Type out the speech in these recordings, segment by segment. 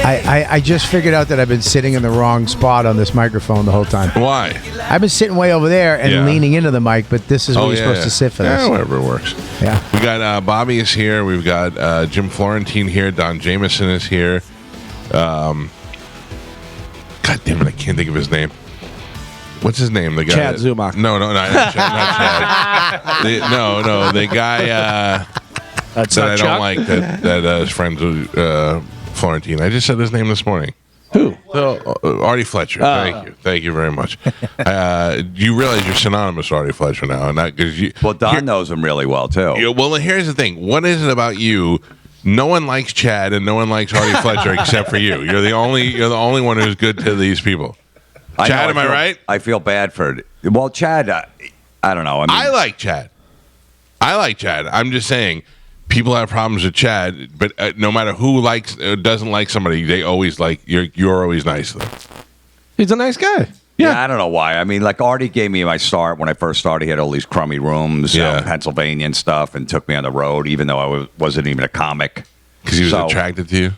I just figured out that I've been sitting in the wrong spot on this microphone the whole time. Why? I've been sitting way over there and leaning into the mic, but this is where you're supposed to sit for this. Yeah, whatever works. Yeah. We got Bobby is here. We've got Jim Florentine here. Don Jamieson is here. God damn it, I can't think of his name. What's his name? The guy. Chad Zumach. No, not Chad. The guy that I don't like that is friends with Florentine. I just said his name this morning. Who? Artie Fletcher. Thank you very much. You realize you're synonymous with Artie Fletcher now, and not because you. Well, Don knows him really well too. Well, here's the thing. What is it about you? No one likes Chad, and no one likes Artie Fletcher except for you. You're the only one who's good to these people. Chad, am I right? I feel bad for it. Well, Chad, I don't know. I like Chad. I'm just saying, people have problems with Chad, but no matter who likes doesn't like somebody, they always like you're always nice to them. He's a nice guy. Yeah, I don't know why. I mean, like Artie gave me my start when I first started. He had all these crummy rooms, in Pennsylvania and stuff, and took me on the road, even though I wasn't even a comic. Because he was attracted to you?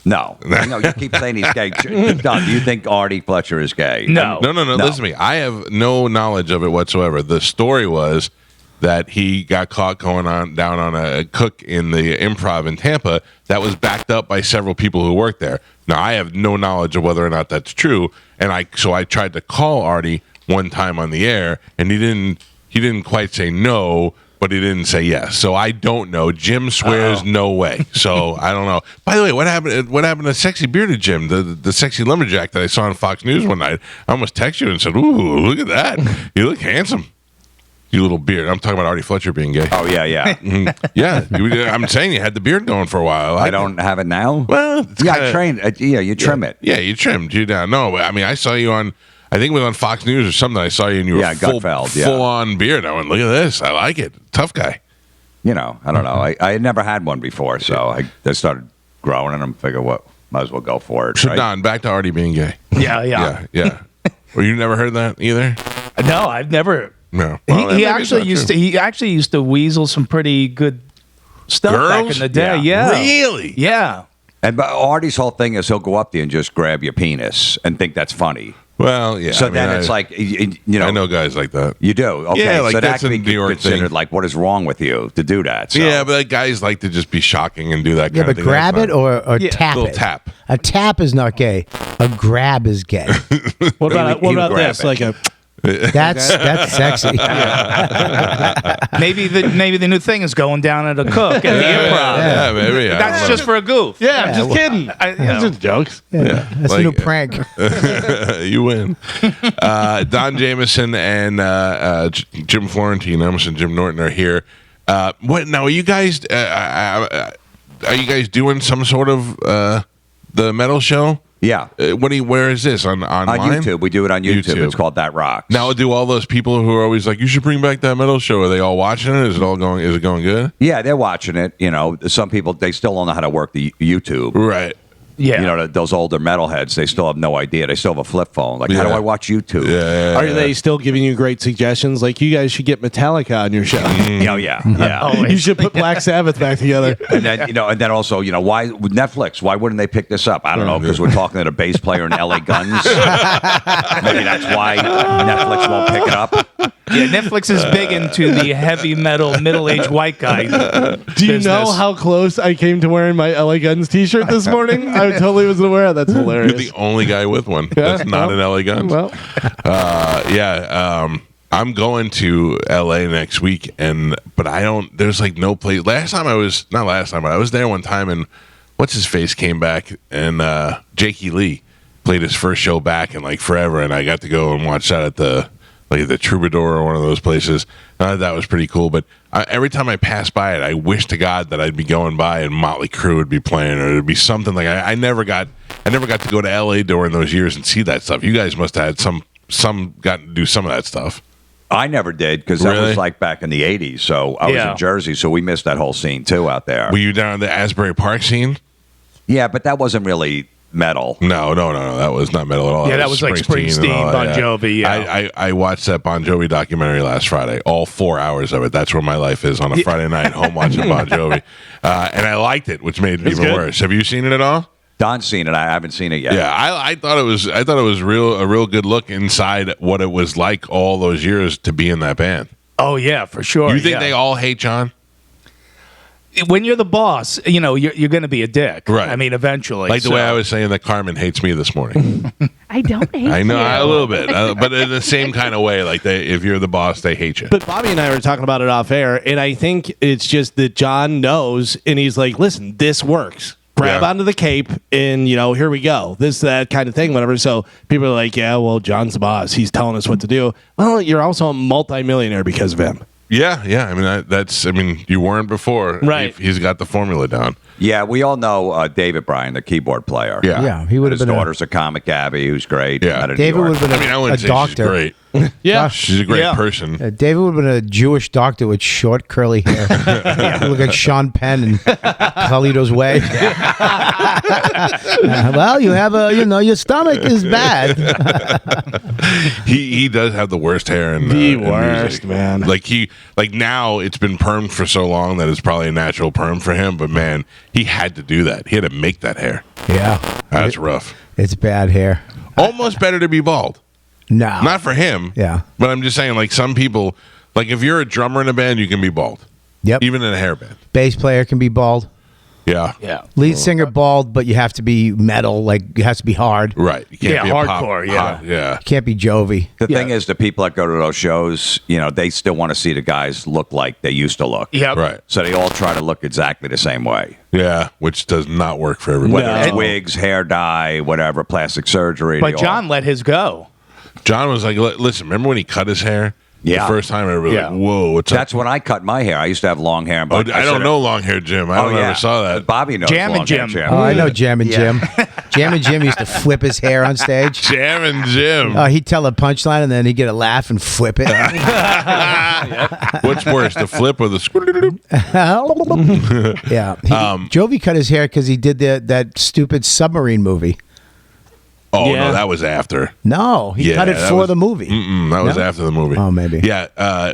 No. I know you keep saying he's gay. Don, do you think Artie Fletcher is gay? No. Listen to me. I have no knowledge of it whatsoever. The story was that he got caught going down on a cook in the Improv in Tampa that was backed up by several people who worked there. Now, I have no knowledge of whether or not that's true, and I tried to call Artie one time on the air, and he didn't quite say no, but he didn't say yes. So I don't know. Jim swears no way. So I don't know. By the way, what happened to sexy bearded Jim, the sexy lumberjack that I saw on Fox News one night? I almost texted you and said, "Ooh, look at that! You look handsome." You little beard. I'm talking about Artie Fletcher being gay. Oh, yeah. Yeah. I'm saying you had the beard going for a while. I don't have it now? Well, I trained. You trim it. Yeah, you trimmed you down. No, I mean, I saw you on, I think it was on Fox News or something. I saw you and you were full on beard. I went, look at this. I like it. Tough guy. I don't know. I had never had one before, so I just started growing and I figured, might as well go for it. So, right? Don, back to Artie being gay. Yeah. Well, you never heard that either? No, I've never. No. Well, he actually used to weasel some pretty good stuff back in the day. Yeah. Really? Yeah. And Artie's whole thing is he'll go up there and just grab your penis and think that's funny. Well, yeah. So then it's like, I know guys like that. You do? Okay. Yeah, like so that's that a could be New York considered thing. like, what is wrong with you to do that? So. Yeah, but guys like to just be shocking and do that kind of thing. Yeah, but grab it or tap a little it. tap. A tap is not gay. A grab is gay. What about this? Like a... That's sexy. Maybe the new thing is going down at a cook at the Improv. Yeah, maybe. That's just for a goof. Yeah, I'm just kidding. That's just jokes. Yeah. That's a new prank. You win. Don Jamieson and Jim Florentine, I almost said Jim Norton, are here. What now? Are you guys doing some sort of the metal show? Yeah. Where is this online? On YouTube. We do it on YouTube. It's called That Rocks. Now, do all those people who are always like, you should bring back that metal show, are they all watching it? Is it going good? Yeah, they're watching it. Some people, they still don't know how to work the YouTube. Right. Yeah. Those older metalheads, they still have no idea. They still have a flip phone. Like, how do I watch YouTube? Yeah. Are they still giving you great suggestions? Like, you guys should get Metallica on your show. Oh, yeah. You should put Black Sabbath back together. And then also, why Netflix? Why wouldn't they pick this up? I don't know, because we're talking to the bass player in LA Guns. Maybe that's why Netflix won't pick it up. Yeah, Netflix is big into the heavy metal middle-aged white guy. Do you know how close I came to wearing my LA Guns t-shirt this morning? I totally wasn't aware. That's hilarious. You're the only guy with one. That's not an LA Guns. Well. I'm going to LA next week, but I don't. There's like no place. I was there one time, and what's his face came back, and Jakey Lee played his first show back in like forever, and I got to go and watch that at the Troubadour or one of those places. That was pretty cool. But every time I pass by it, I wish to God that I'd be going by and Motley Crue would be playing, or it'd be something like I never got to go to LA during those years and see that stuff. You guys must have had some got to do some of that stuff. I never did, because that was like back in the 80s. So I was in Jersey, so we missed that whole scene too out there. Were you down in the Asbury Park scene? Yeah, but that wasn't really metal. No, that was not metal at all. Yeah, that was like Springsteen, Bon Jovi. Yeah. I watched that Bon Jovi documentary last Friday, all 4 hours of it. That's where my life is on a Friday night, home watching Bon Jovi. And I liked it, which made it even worse. Have you seen it at all? Don's seen it. I haven't seen it yet. Yeah, I thought it was a real good look inside what it was like all those years to be in that band. Oh yeah, for sure. You think they all hate John? When you're the boss, you're going to be a dick. Right. I mean, eventually. Like the way I was saying that Carmen hates me this morning. I don't hate I know you. a little bit, but in the same kind of way. Like if you're the boss, they hate you. But Bobby and I were talking about it off air, and I think it's just that John knows, and he's like, listen, this works. Grab onto the cape, and, here we go. That kind of thing, whatever. So people are like, yeah, well, John's the boss. He's telling us what to do. Well, you're also a multimillionaire because of him. Yeah. I mean, you weren't before. Right. He's got the formula down. Yeah, we all know David Bryan, the keyboard player. Yeah. Yeah, he would have His been. daughter's a comic Abby, who's great. Yeah. Out of David New York. would have been I mean, I wouldn't say doctor. she's great. Yeah. She's a great person. David would have been a Jewish doctor with short, curly hair. Look like Sean Penn and Carlito's Way. Well, you have your stomach is bad. He does have the worst hair in The in worst, music. man. Like now it's been permed for so long that it's probably a natural perm for him. But man, he had to do that. He had to make that hair. Yeah. That's rough. It's bad hair. Almost better to be bald. No. Not for him. Yeah. But I'm just saying, like some people, like if you're a drummer in a band, you can be bald. Yep. Even in a hair band. Bass player can be bald. Yeah. Yeah. Lead singer bald, but you have to be metal. Like, it has to be hard. Right. You can't Yeah, be a hardcore, pop, yeah. hot, yeah. You can't be Jovi. The thing is, the people that go to those shows, they still want to see the guys look like they used to look. Yep. Right. So they all try to look exactly the same way. Yeah. Which does not work for everybody. Whether it's No. wigs, hair dye, whatever, plastic surgery. But they all- John let his go. John was like, listen, remember when he cut his hair? Yeah. The first time, everybody was Yeah. like, whoa, what's up? That's when I cut my hair. I used to have long hair. Oh, But I don't know long hair Jim. I don't ever saw that. Bobby knows Jam and long hair Jim. Oh, I know Jam and Jim. Jam and Jim used to flip his hair on stage. Jam and Jim. He'd tell a punchline and then he'd get a laugh and flip it. What's worse, the flip or the Yeah. Jovi cut his hair because he did that stupid submarine movie. Oh, Yeah. no, that was after. No, he cut it that for was- the movie. That was No? after the movie. Oh, maybe. Yeah,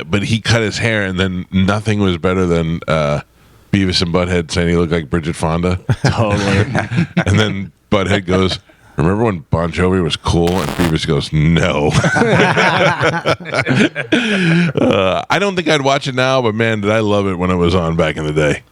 but he cut his hair, and then nothing was better than Beavis and Butthead saying he looked like Bridget Fonda. Totally. And then Butthead goes, remember when Bon Jovi was cool? And Beavis goes, no. I don't think I'd watch it now, but man, did I love it when it was on back in the day.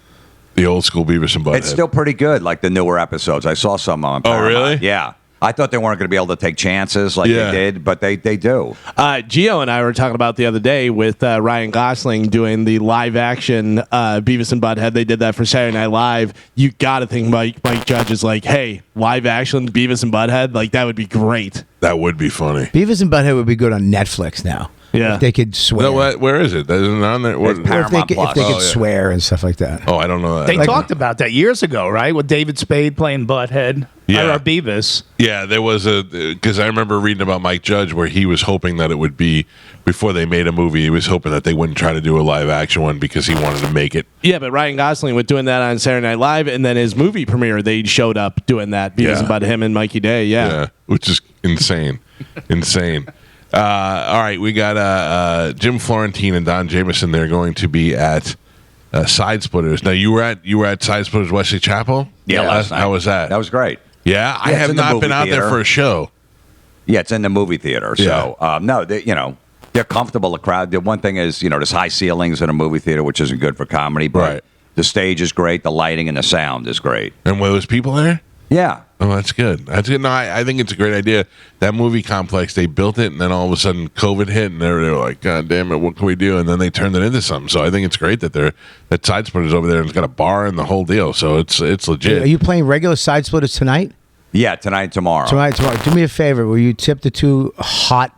The old school Beavis and Butthead. It's still pretty good, like the newer episodes. I saw some on Paramount. really? Yeah. I thought they weren't going to be able to take chances like Yeah. they did, but they do. Gio and I were talking about the other day with Ryan Gosling doing the live action Beavis and Butthead. They did that for Saturday Night Live. You got to think Mike Judge is like, hey, live action Beavis and Butthead, like that would be great. That would be funny. Beavis and Butthead would be good on Netflix now. Yeah. If they could swear. No, where is it? That isn't on there. What, It's Paramount. Or if they Plus. could Oh, yeah. swear and stuff like that. oh, I don't know that. They talked about that years ago, right? With David Spade playing Butthead. Yeah. Or Beavis. Yeah, there was because I remember reading about Mike Judge where he was hoping that it would be before they made a movie. He was hoping that they wouldn't try to do a live action one because he wanted to make it. Yeah, but Ryan Gosling was doing that on Saturday Night Live, and then his movie premiere, they showed up doing that. Beavis Yeah. and Butthead, him and Mikey Day, Yeah, which is insane, insane. All right, we got Jim Florentine and Don Jamieson. They're going to be at Side Splitters. Now you were at Side Splitters Wesley Chapel. Yeah, last night. How was that? That was great. Yeah, I Yeah, it's have in the not been movie out there theater. for a show. Yeah, it's in the movie theater. So, no, they're comfortable. The crowd. The one thing is, there's high ceilings in a movie theater, which isn't good for comedy. But Right. the stage is great. The lighting and the sound is great. And were those people there? Yeah. Oh, that's good. That's good. No, I think it's a great idea. That movie complex, they built it, and then all of a sudden COVID hit, and they were like, God damn it, what can we do? And then they turned it into something. So I think it's great that that Side Splitters over there and it's got a bar and the whole deal. So it's legit. Are you playing regular Side Splitters tonight? Yeah, tonight and tomorrow. Tomorrow. Do me a favor. Will you tip the two hot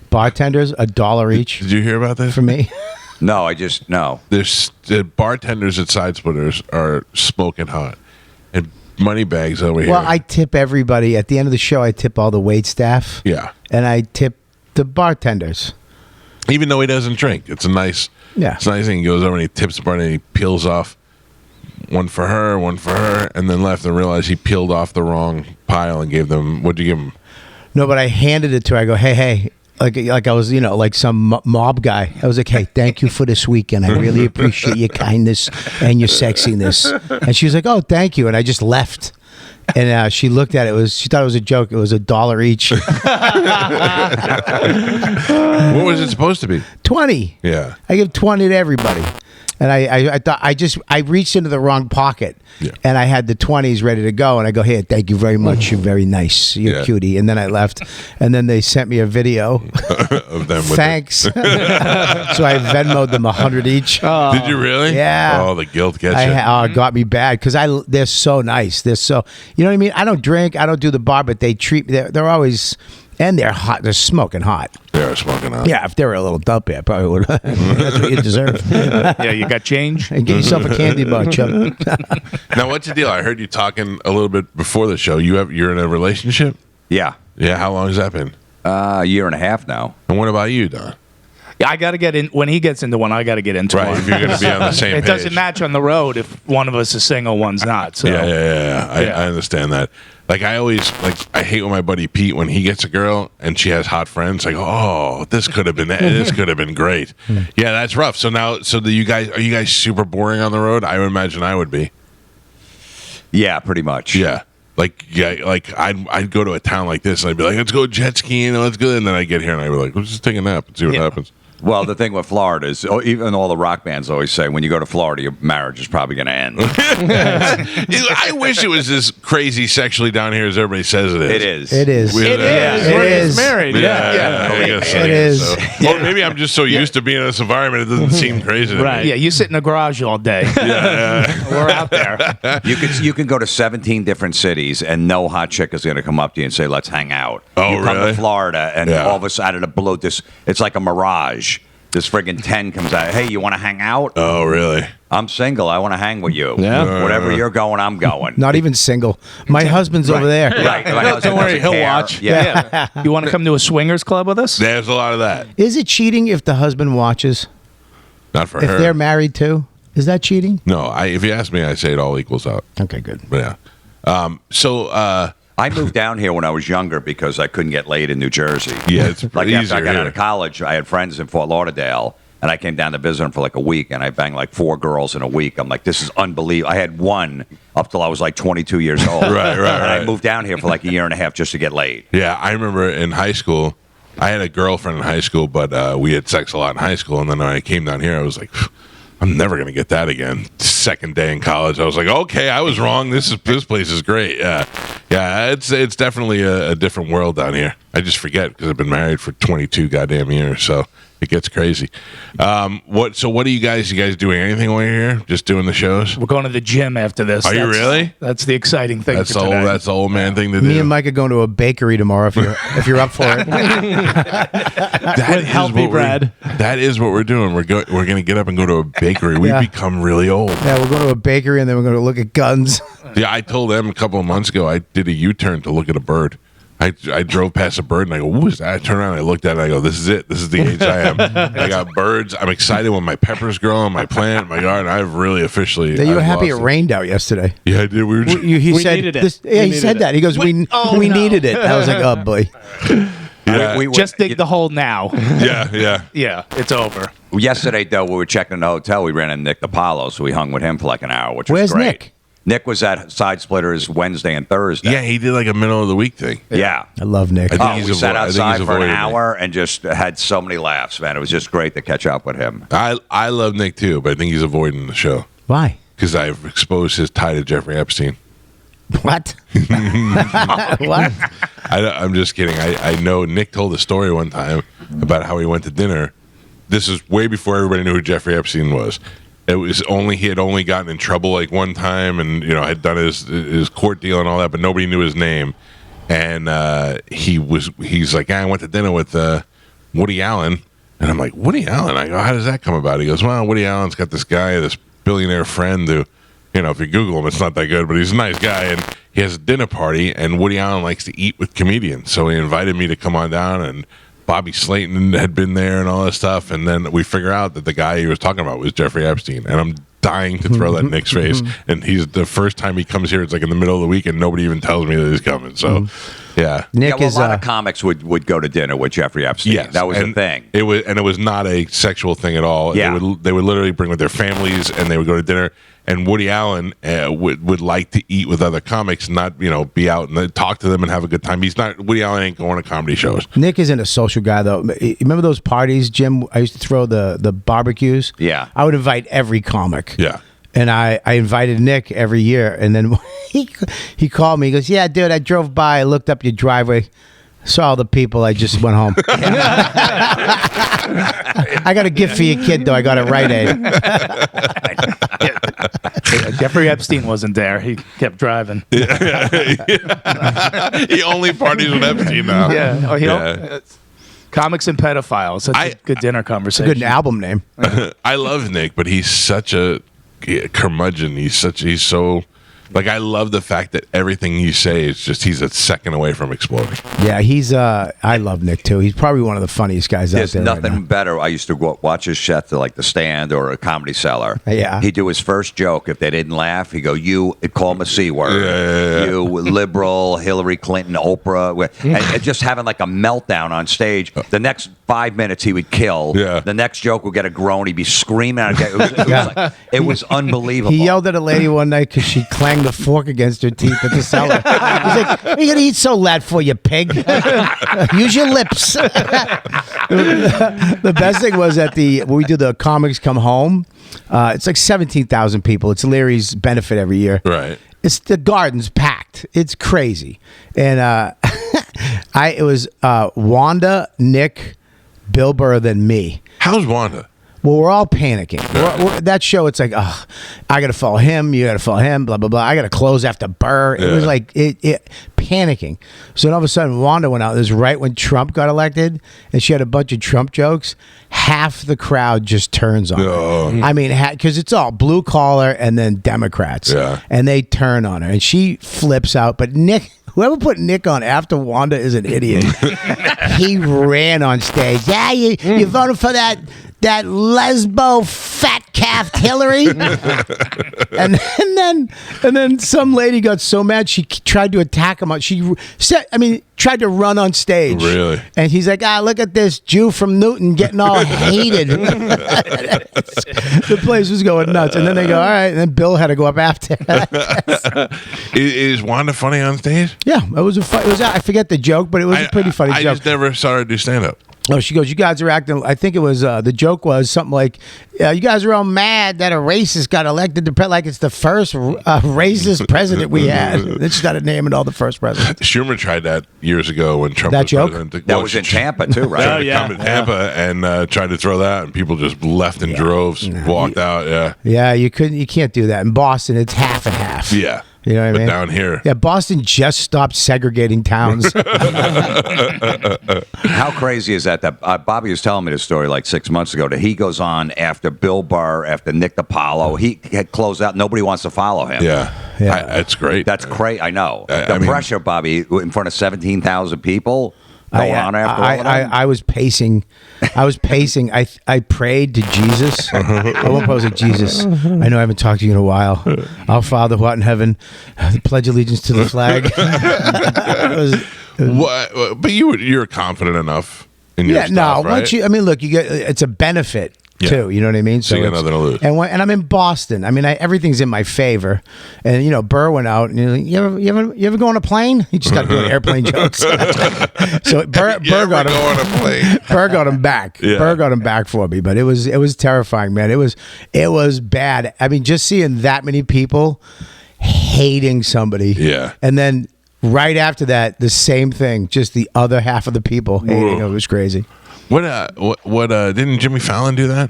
bartenders $1 each Did you hear about this? for me? No. There's the bartenders at Side Splitters are smoking hot, and money bags over here. Well, I tip everybody. At the end of the show, I tip all the wait staff. Yeah. And I tip the bartenders. Even though he doesn't drink, it's a nice thing. He goes over and he tips the bar and he peels off one for her, and then left and realized he peeled off the wrong pile and gave them. What'd you give him? No, but I handed it to her. I go, hey. Like I was, like some mob guy. I was like, hey, thank you for this weekend. I really appreciate your kindness and your sexiness. And she was like, oh, thank you. And I just left. And she looked at it. She thought it was a joke. It was $1 each. What was it supposed to be? 20. Yeah. I give 20 to everybody. And I thought I reached into the wrong pocket, and I had the 20s ready to go. And I go, here, thank you very much. You're very nice. You're cutie. And then I left. And then they sent me a video of them. Thanks. So I Venmo'd them 100 each. Did you really? Yeah. Oh, the guilt gets you. It got me bad because they're so nice. They're so, you know what I mean? I don't drink. I don't do the bar, but they treat me. They're always. And they're hot. They're smoking hot. They're smoking hot. Yeah, if they were a little dumpy, I probably would. That's what you deserve. Yeah, you got change? And get yourself a candy bar, chub. Now, what's the deal? I heard you talking a little bit before the show. You're in a relationship? Yeah. Yeah, how long has that been? A year and a half now. And what about you, Don? Yeah, I got to get in. When he gets into one, I got to get into Right, one. if you're going to be on the same It page. doesn't match on the road if one of us is single, one's not. So. Yeah. I understand that. Like, I hate when my buddy Pete, when he gets a girl and she has hot friends, like, oh, this could have been great. Yeah, that's rough. So now, are you guys super boring on the road? I would imagine I would be. Yeah, pretty much. Yeah. Like I'd go to a town like this and I'd be like, let's go jet skiing and let's go. And then I get here and I'd be like, let's just take a nap and see what happens. Well, the thing with Florida is, even all the rock bands always say, when you go to Florida, your marriage is probably going to end. I wish it was as crazy sexually down here as everybody says it is. It is. It is. We're is. married. Yeah, I guess It is. Or maybe I'm just so used to being in this environment, it doesn't seem crazy to Right. me. Yeah, you sit in the garage all day. We're out there. You can go to 17 different cities and no hot chick is going to come up to you and say, let's hang out. Oh, you come really? to Florida and Yeah. all of a sudden, out of the blue, it's like a mirage. This friggin' 10 comes out. Hey, you want to hang out? Oh, really? I'm single. I want to hang with you. Yeah. Whatever you're going, I'm going. Not even single. My husband's over there. Right. My No, husband don't worry, doesn't he'll care. watch. Yeah. You want to come to a swingers club with us? There's a lot of that. Is it cheating if the husband watches? Not for If her. they're married too? Is that cheating? No, if you ask me, I say it all equals out. Okay, good. But yeah. I moved down here when I was younger because I couldn't get laid in New Jersey. Yeah, it's Like easier after I got here. out of college, I had friends in Fort Lauderdale, and I came down to visit them for like a week, and I banged like 4 girls in a week. I'm like, this is unbelievable. I had one up till I was like 22 years old. Right. And I moved down here for like a year and a half just to get laid. Yeah, I remember in high school, I had a girlfriend in high school, but we had sex a lot in high school. And then when I came down here, I was like, I'm never going to get that again. Second day in college, I was like, okay, I was wrong. This place is great. Yeah, it's definitely a different world down here. I just forget because I've been married for 22 goddamn years, so it gets crazy. What are you guys doing anything while you're here? Just doing the shows? We're going to the gym after this. Are you really? That's the exciting thing That's for the today. old man thing to do. Me and Mike are going to a bakery tomorrow if you're up for it. That is healthy what bread. That is what we're doing. We're going to get up and go to a bakery. We've Yeah. become really old. Yeah, we're going to a bakery and then we're going to look at guns. Yeah, I told them a couple of months ago I did a U-turn to look at a bird. I drove past a bird and I go, "What is that?" I turn around and I looked at it and I go, "This is it. This is the age I am." I got birds. I'm excited when my peppers grow on my plant, my garden. I've really officially. You were I've happy it lost rained out yesterday. Yeah, I did. We were. He We said needed it. this. We Yeah, he needed said it. that. He goes, "We needed it." I was like, "Oh boy." Yeah, Just dig the hole now. yeah. Yeah, it's over. Yesterday, though, we were checking the hotel. We ran into Nick DiPaolo, so we hung with him for like an hour, which Where's was great. Nick? Nick was at Side Splitters Wednesday and Thursday. Yeah, he did like a middle of the week thing. Yeah. I love Nick. I think Oh, he's we sat I think he's outside for an avoiding me. hour and just had so many laughs, man. It was just great to catch up with him. I love Nick too, but I think he's avoiding the show Why? because I've exposed his tie to Jeffrey Epstein. What? What? I'm just kidding. I know Nick told a story one time about how he went to dinner. This is way before everybody knew who Jeffrey Epstein was. It was he had only gotten in trouble like one time, and had done his court deal and all that, but nobody knew his name. And he's like, I went to dinner with Woody Allen, and I'm like, Woody Allen? I go, how does that come about? He goes, well, Woody Allen's got this billionaire friend who, if you Google him, it's not that good, but he's a nice guy, and he has a dinner party, and Woody Allen likes to eat with comedians, so he invited me to come on down, and Bobby Slayton had been there and all this stuff, and then we figure out that the guy he was talking about was Jeffrey Epstein, and I'm dying to throw that in Nick's face, and he's the first time he comes here, it's like in the middle of the week, and nobody even tells me that he's coming, so, yeah. Nick is a lot of comics would go to dinner with Jeffrey Epstein. Yes, That was and the thing. It was not a sexual thing at all. Yeah. They would literally bring with their families, and they would go to dinner. and Woody Allen would like to eat with other comics, not be out and talk to them and have a good time. Woody Allen ain't going to comedy shows. Nick isn't a social guy though. Remember those parties, Jim? I used to throw the barbecues. Yeah. I would invite every comic. Yeah. And I invited Nick every year, and then he called me. He goes, "Yeah, dude, I drove by. I looked up your driveway, saw all the people. I just went home." I got a gift for your kid, though. I got it Rite Aid. Jeffrey Epstein wasn't there. He kept driving. He only parties with Epstein now. Yeah. Comics and pedophiles. That's a good dinner conversation. Good album name. I love Nick, but he's such a curmudgeon. He's so like, I love the fact that everything you say is just, he's a second away from exploding. Yeah, he's I love Nick too. He's probably one of the funniest guys out there. There's nothing right now. better. I used to watch his set to like The Stand or a Comedy Cellar. Yeah. He'd do his first joke. If they didn't laugh, he'd go, "You call him a C word. Yeah. You liberal, Hillary Clinton, Oprah," and just having like a meltdown on stage. The next 5 minutes he would kill. Yeah. The next joke would get a groan. He'd be screaming out. It was unbelievable. He yelled at a lady one night because she clanged the fork against her teeth at the cellar. He's like, "What are you gonna eat so loud for, you pig? Use your lips." The best thing was when we do the Comics Come Home. It's like 17,000 people. It's Larry's benefit every year. Right. It's the garden's packed. It's crazy. And it was Wanda, Nick, Bill Burr, then me. How's Wanda? Well, we're all panicking. That show, it's like, I got to follow him. You got to follow him. Blah blah blah. I got to close after Burr. It was like it panicking. So then all of a sudden, Wanda went out. This was right when Trump got elected, and she had a bunch of Trump jokes. Half the crowd just turns on her. I mean, because it's all blue collar and then Democrats, and they turn on her, and she flips out. But Nick. Whoever put Nick on after Wanda is an idiot. He ran on stage. Yeah, you voted for that lesbo fat calf Hillary. and then some lady got so mad she tried to attack him. She tried to run on stage. Really? And he's like, look at this Jew from Newton getting all hated. The place was going nuts. And then they go, all right. And then Bill had to go up after. Is Wanda funny on stage? Yeah, it was I forget the joke, but it was a pretty funny joke. I just never saw her do stand-up. Oh, she goes, "You guys are acting." I think it was the joke was something like, "You guys are all mad that a racist got elected to like it's the first racist president we had." Then she started naming all the first presidents. Schumer tried that years ago when Trump That was joke? president. That was in Tampa too, right? Tried to come to Tampa and tried to throw that, and people just left in droves, walked out. Yeah, Yeah, you can't do that in Boston. It's half and half. yeah. You know what I mean? Down here, Yeah, Boston just stopped segregating towns. How crazy is that? Bobby was telling me this story like 6 months ago. That he goes on after Bill Burr, after Nick DiPaolo. He had closed out. Nobody wants to follow him. yeah. That's great. That's crazy. I know. I mean, pressure, Bobby, in front of 17,000 people. Going on after all of that? I was pacing. I prayed to Jesus. I won't was like, "Jesus, I know I haven't talked to you in a while. Our Father who art in heaven, pledge allegiance to the flag." But you're confident enough in your stuff, right? Once look, you get it's a benefit. Too, you know what I mean? So you got nothing to lose. And I'm in Boston. I mean, everything's in my favor. And Burr went out, and he's like, you ever go on a plane? He just started doing airplane jokes. So Burr got him. Go on a plane. Burr got him back. Yeah. Burr got him back for me, but it was terrifying, man. It was bad. I mean, just seeing that many people hating somebody. Yeah. And then right after that, the same thing. Just the other half of the people hating. It was crazy. What didn't Jimmy Fallon do that?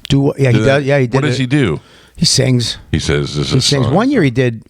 Yeah, he does. Yeah, he did. What does he do? He sings. He says this He is sings. song. One year he did.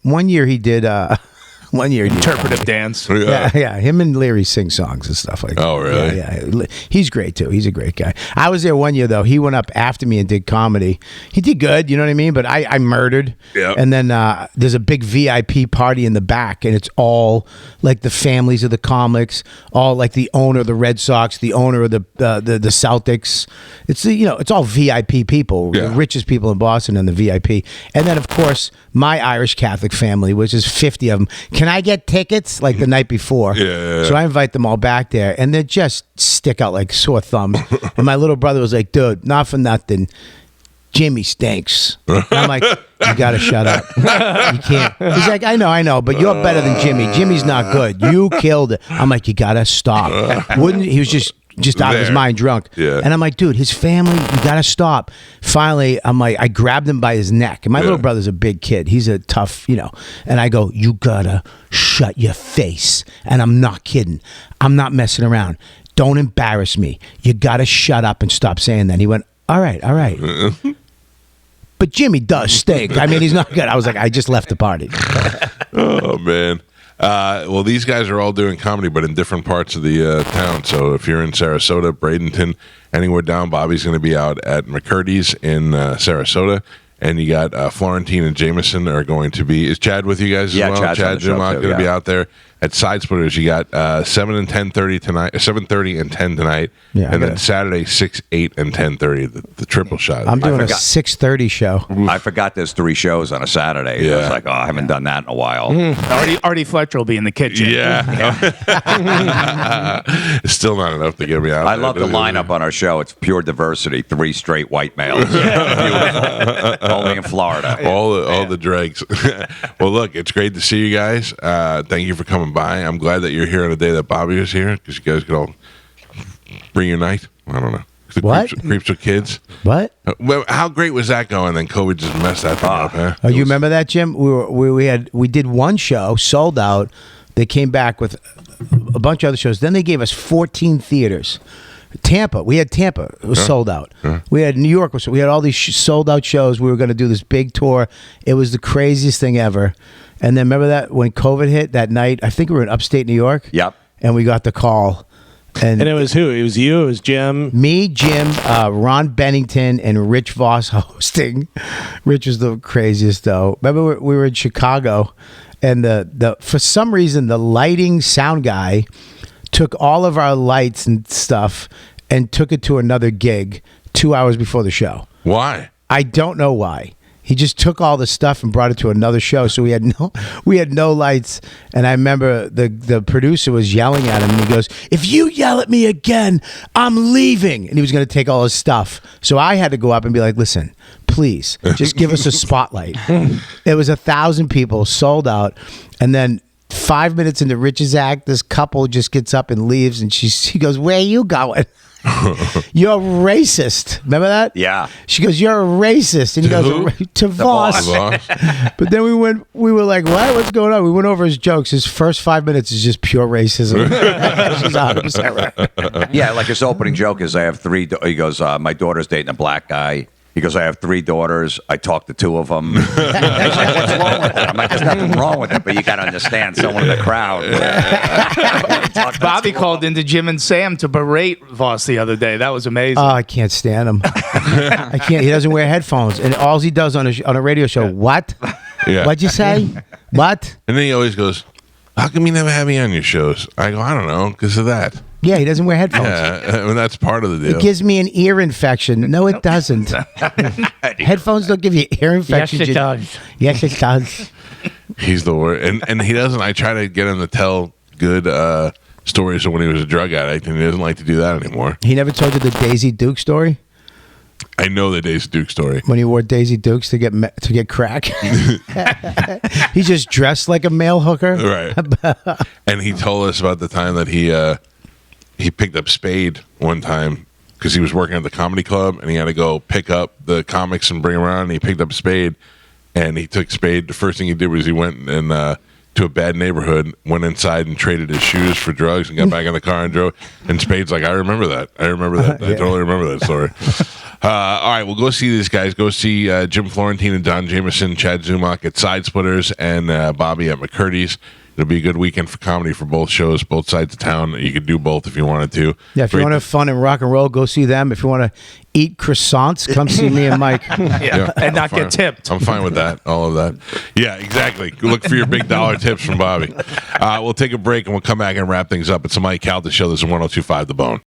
Interpretive dance. Yeah. Him and Leary sing songs and stuff like that. Oh, really? Yeah. He's great too. He's a great guy. I was there one year though. He went up after me and did comedy. He did good, you know what I mean? But I murdered. Yeah. And then there's a big VIP party in the back, and it's all like the families of the comics, all like the owner of the Red Sox, the owner of the Celtics. It's it's all VIP people, the richest people in Boston, and the VIP. And then of course my Irish Catholic family, which is 50 of them. Can I get tickets like the night before? Yeah. So I invite them all back there, and they just stick out like sore thumbs. And my little brother was like, "Dude, not for nothing. Jimmy stinks. And I'm like, you got to shut up. You can't. He's like, I know, but you're better than Jimmy. Jimmy's not good. You killed it. I'm like, you got to stop. He was just out of his mind, drunk. Yeah. And I'm like, dude, his family, you got to stop. Finally, I'm like, I grabbed him by his neck. And my little brother's a big kid. He's a tough, and I go, you got to shut your face. And I'm not kidding. I'm not messing around. Don't embarrass me. You got to shut up and stop saying that. And he went, all right. But Jimmy does stink. I mean, he's not good. I was like, I just left the party. Oh, man. Well, these guys are all doing comedy, but in different parts of the town. So if you're in Sarasota, Bradenton, anywhere down, Bobby's going to be out at McCurdy's in Sarasota. And you got Florentine and Jamieson are going to be. Is Chad with you guys as well? Chad Zumach going to be out there at Side Splitters. You got 7 and 10:30 tonight, 7:30 and 10 tonight, and then Saturday 6, 8, and 10:30. The triple shot. I'm doing a 6:30 show. I forgot there's 3 shows on a Saturday. Yeah. I was like, I haven't done that in a while. Artie Fletcher will be in the kitchen. Yeah. It's still not enough to get me out. I love the lineup on our show. It's pure diversity. 3 straight white males. Beautiful. Only in Florida. All the dregs. Well, look, it's great to see you guys. Thank you for coming by. I'm glad that you're here on the day that Bobby was here because you guys could all bring your night. I don't know. What? Creeps with kids. What? Well, how great was that going? Then COVID just messed that thing up. Huh? Oh, you remember that, Jim? We did one show, sold out. They came back with a bunch of other shows. Then they gave us 14 theaters. Tampa, we had Tampa. It was sold out. We had New York. We had all these sold out shows. We were going to do this big tour. It was the craziest thing ever. And then remember that when COVID hit that night, I think we were in upstate New York. Yep. And we got the call. And it was who? It was you. It was Jim. Me, Jim, Ron Bennington, and Rich Voss hosting. Rich was the craziest, though. Remember we were in Chicago, and the for some reason the lighting sound guy took all of our lights and stuff and took it to another gig 2 hours before the show. Why? I don't know why. He just took all the stuff and brought it to another show, so we had no lights. And I remember the producer was yelling at him, and he goes, "If you yell at me again, I'm leaving." And he was going to take all his stuff. So I had to go up and be like, "Listen, please, just give us a spotlight." It was 1,000 people, sold out, and then 5 minutes into Rich's act, this couple just gets up and leaves, and she goes, "Where are you going?" "You're racist." Remember that? Yeah. She goes, "You're a racist." And he goes, "To Voss." But then we were like, "What? What's going on?" We went over his jokes. His first 5 minutes is just pure racism. She's 100% right. Yeah, like his opening joke is, I have 3. He goes, my daughter's dating a black guy. He goes, I have 3 daughters. I talked to 2 of them. He's like, what's wrong with that? I'm like, there's nothing wrong with it, but you got to understand someone in the crowd. Bobby called into Jim and Sam to berate Voss the other day. That was amazing. Oh, I can't stand him. I can't. He doesn't wear headphones, and all he does on a radio show. What? Yeah. What'd you say? What? And then he always goes, "How come you never have me on your shows?" I go, "I don't know, because of that." Yeah, he doesn't wear headphones. Yeah, I mean, that's part of the deal. It gives me an ear infection. No, it doesn't. Headphones don't give you ear infection. Yes, it does. Yes, it does. He's the worst. And he doesn't. I try to get him to tell good stories of when he was a drug addict, and he doesn't like to do that anymore. He never told you the Daisy Duke story? I know the Daisy Duke story. When he wore Daisy Dukes to get crack. He just dressed like a male hooker. Right. And he told us about the time that he picked up Spade one time because he was working at the comedy club, and he had to go pick up the comics and bring them around, and he picked up Spade, and he took Spade. The first thing he did was he went and to a bad neighborhood, went inside and traded his shoes for drugs, and got back in the car and drove. And Spade's like, I remember that. I totally remember that story. All right, we'll go see these guys. Go see Jim Florentine and Don Jamieson, Chad Zumach at Side Splitters, and Bobby at McCurdy's. It'll be a good weekend for comedy for both shows, both sides of town. You could do both if you wanted to. Yeah, if you want to have fun and rock and roll, go see them. If you want to eat croissants, come see me and Mike. And not get tipped. I'm fine with that, all of that. Yeah, exactly. Look for your big dollar tips from Bobby. We'll take a break, and we'll come back and wrap things up. It's the Mike Calta Show. This is 102.5 The Bone.